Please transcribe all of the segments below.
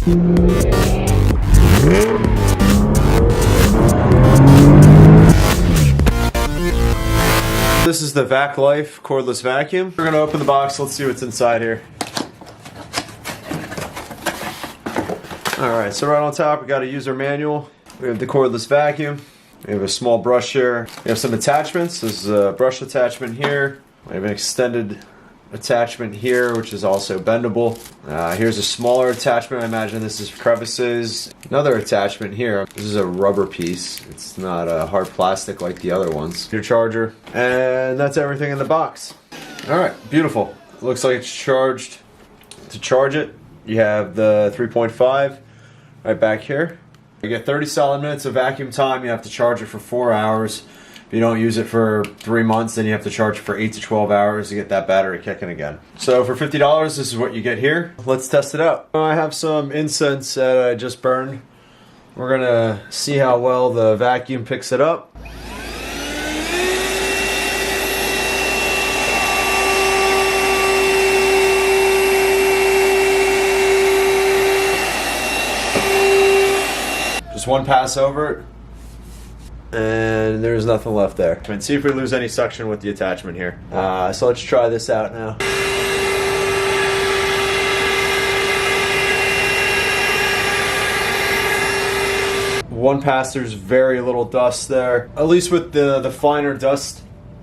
This is the Vaclife Cordless Vacuum. We're gonna open the box, let's see what's inside here. Alright, so right on top we got a user manual. We have the cordless vacuum. We have a small brush here. We have some attachments. There's a brush attachment here. We have an extended attachment here, which is also bendable. Here's a smaller attachment. I imagine this is for crevices. Another attachment here. This is a rubber piece. It's not a hard plastic like the other ones. Your charger. And that's everything in the box. Alright, beautiful. It looks like it's charged. To charge it, you have the 3.5 right back here. You get 30 solid minutes of vacuum time. You have to charge it for 4 hours. If you don't use it for 3 months, then you have to charge it for 8 to 12 hours to get that battery kicking again. So for $50, this is what you get here. Let's test it out. I have some incense that I just burned. We're gonna see how well the vacuum picks it up. Just one pass over it. And there's nothing left there. And see if we lose any suction with the attachment here. So let's try this out now. One pass, there's very little dust there. At least with the finer dust,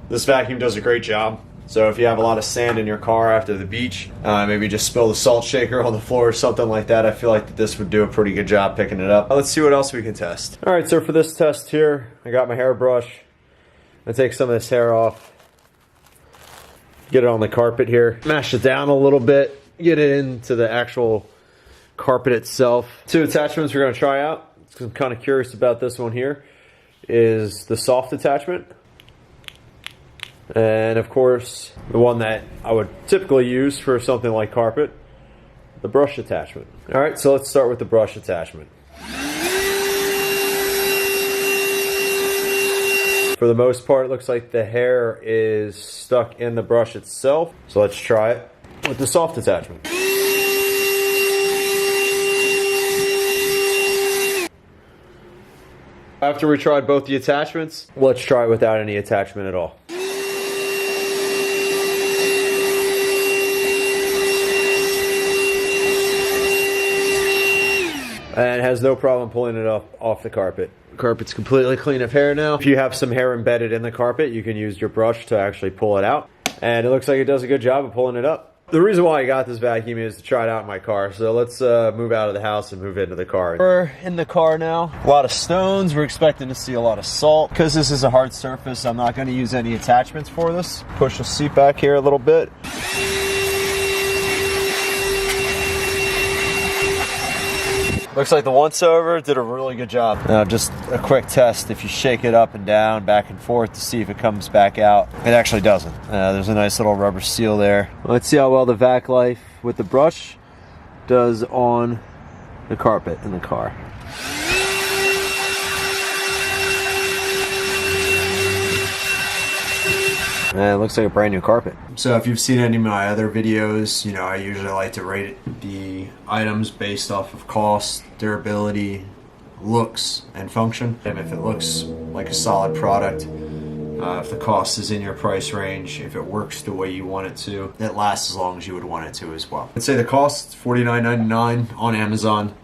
this vacuum does a great job. So if you have a lot of sand in your car after the beach, maybe just spill the salt shaker on the floor or something like that, I feel like that this would do a pretty good job picking it up. Let's see what else we can test. Alright, so for this test here, I got my hairbrush. I take some of this hair off. Get it on the carpet here. Mash it down a little bit. Get it into the actual carpet itself. Two attachments we're going to try out. I'm kind of curious about this one here. Is the soft attachment. And of course, the one that I would typically use for something like carpet, the brush attachment. Alright, so let's start with the brush attachment. For the most part, it looks like the hair is stuck in the brush itself. So let's try it with the soft attachment. After we tried both the attachments, let's try it without any attachment at all. And it has no problem pulling it off the carpet. The carpet's completely clean of hair now. If you have some hair embedded in the carpet, you can use your brush to actually pull it out. And it looks like it does a good job of pulling it up. The reason why I got this vacuum is to try it out in my car. So let's move out of the house and move into the car. We're in the car now. A lot of stones. We're expecting to see a lot of salt. Because this is a hard surface, I'm not going to use any attachments for this. Push the seat back here a little bit. Looks like the once-over did a really good job. Now just a quick test, if you shake it up and down, back and forth to see if it comes back out. It actually doesn't. There's a nice little rubber seal there. Let's see how well the Vaclife with the brush does on the carpet in the car. And it looks like a brand new carpet. So if you've seen any of my other videos, you know I usually like to rate the items based off of cost, durability, looks, and function. And if it looks like a solid product, if the cost is in your price range, if it works the way you want it to, it lasts as long as you would want it to as well. I'd say the cost is $49.99 on Amazon.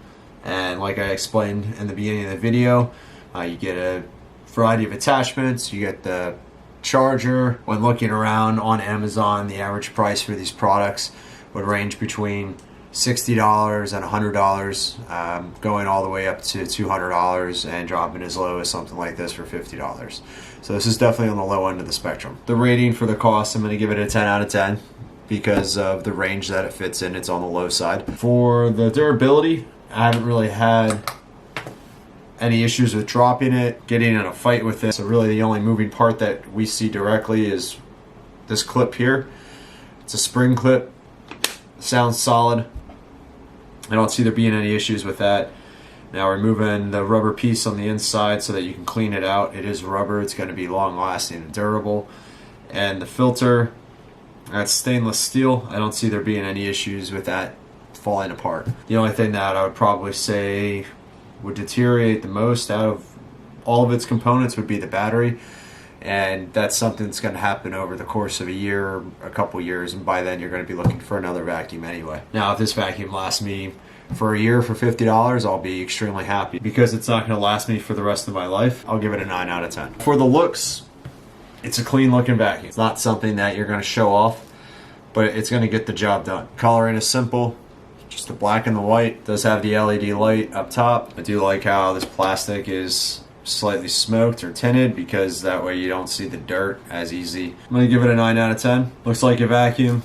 And like I explained in the beginning of the video, you get a variety of attachments. You get the charger. When looking around on Amazon, the average price for these products would range between $60 and $100, going all the way up to $200 and dropping as low as something like this for $50. So this is definitely on the low end of the spectrum. The rating for the cost, I'm going to give it a 10 out of 10 because of the range that it fits in. It's on the low side. For the durability, I haven't really had any issues with dropping it, getting in a fight with it. So really the only moving part that we see directly is this clip here. It's a spring clip. Sounds solid. I don't see there being any issues with that. Now removing the rubber piece on the inside so that you can clean it out. It is rubber. It's going to be long lasting and durable. And the filter, that's stainless steel. I don't see there being any issues with that falling apart. The only thing that I would probably say would deteriorate the most out of all of its components would be the battery. And that's something that's going to happen over the course of a year, a couple years, and by then you're going to be looking for another vacuum anyway. Now, if this vacuum lasts me for a year for $50, I'll be extremely happy. Because it's not going to last me for the rest of my life, I'll give it a 9 out of 10. For the looks, it's a clean looking vacuum. It's not something that you're going to show off, but it's going to get the job done. Coloring is simple, just the black and the white. It does have the LED light up top. I do like how this plastic is slightly smoked or tinted, because that way you don't see the dirt as easy. I'm going to give it a 9 out of 10. Looks like a vacuum,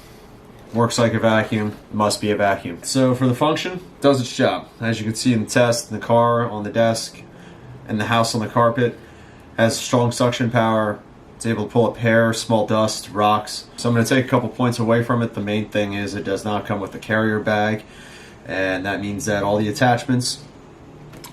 works like a vacuum, must be a vacuum. So for the function, it does its job. As you can see in the test, in the car, on the desk, and the house on the carpet, has strong suction power. It's able to pull up hair, small dust, rocks. So I'm going to take a couple points away from it. The main thing is it does not come with a carrier bag, and that means that all the attachments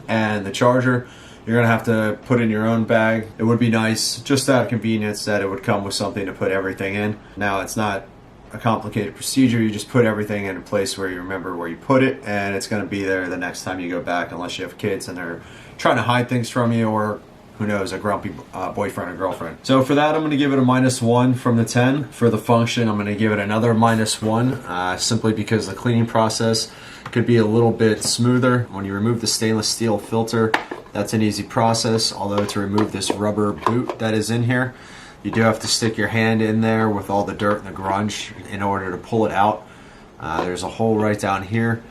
and the charger you're going to have to put in your own bag. It would be nice, just out of convenience, that it would come with something to put everything in. Now, it's not a complicated procedure. You just put everything in a place where you remember where you put it, and it's going to be there the next time you go back, unless you have kids and they're trying to hide things from you, or who knows, a grumpy boyfriend or girlfriend. So for that, I'm going to give it a -1 from the 10. For the function, I'm going to give it another -1, simply because the cleaning process could be a little bit smoother. When you remove the stainless steel filter, that's an easy process, although to remove this rubber boot that is in here, you do have to stick your hand in there with all the dirt and the grunge in order to pull it out. There's a hole right down here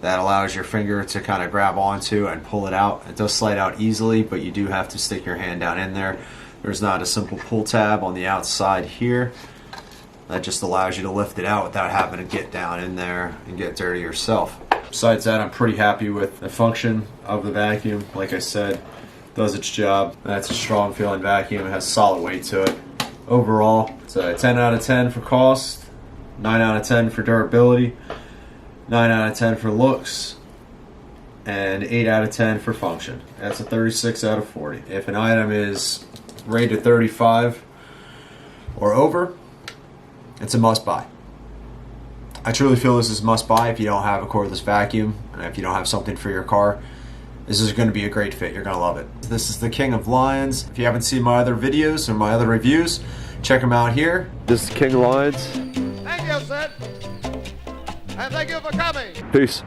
that allows your finger to kind of grab onto and pull it out. It does slide out easily, but you do have to stick your hand down in there. There's not a simple pull tab on the outside here. That just allows you to lift it out without having to get down in there and get dirty yourself. Besides that, I'm pretty happy with the function of the vacuum. Like I said, does its job. That's a strong feeling vacuum. It has solid weight to it. Overall, it's a 10 out of 10 for cost, 9 out of 10 for durability, 9 out of 10 for looks, and 8 out of 10 for function. That's a 36 out of 40. If an item is rated 35 or over, it's a must buy. I truly feel this is a must buy if you don't have a cordless vacuum, and if you don't have something for your car. This is going to be a great fit. You're going to love it. This is the King of Lions. If you haven't seen my other videos or my other reviews, check them out here. This is King of Lions. Thank you, sir. And thank you for coming. Peace.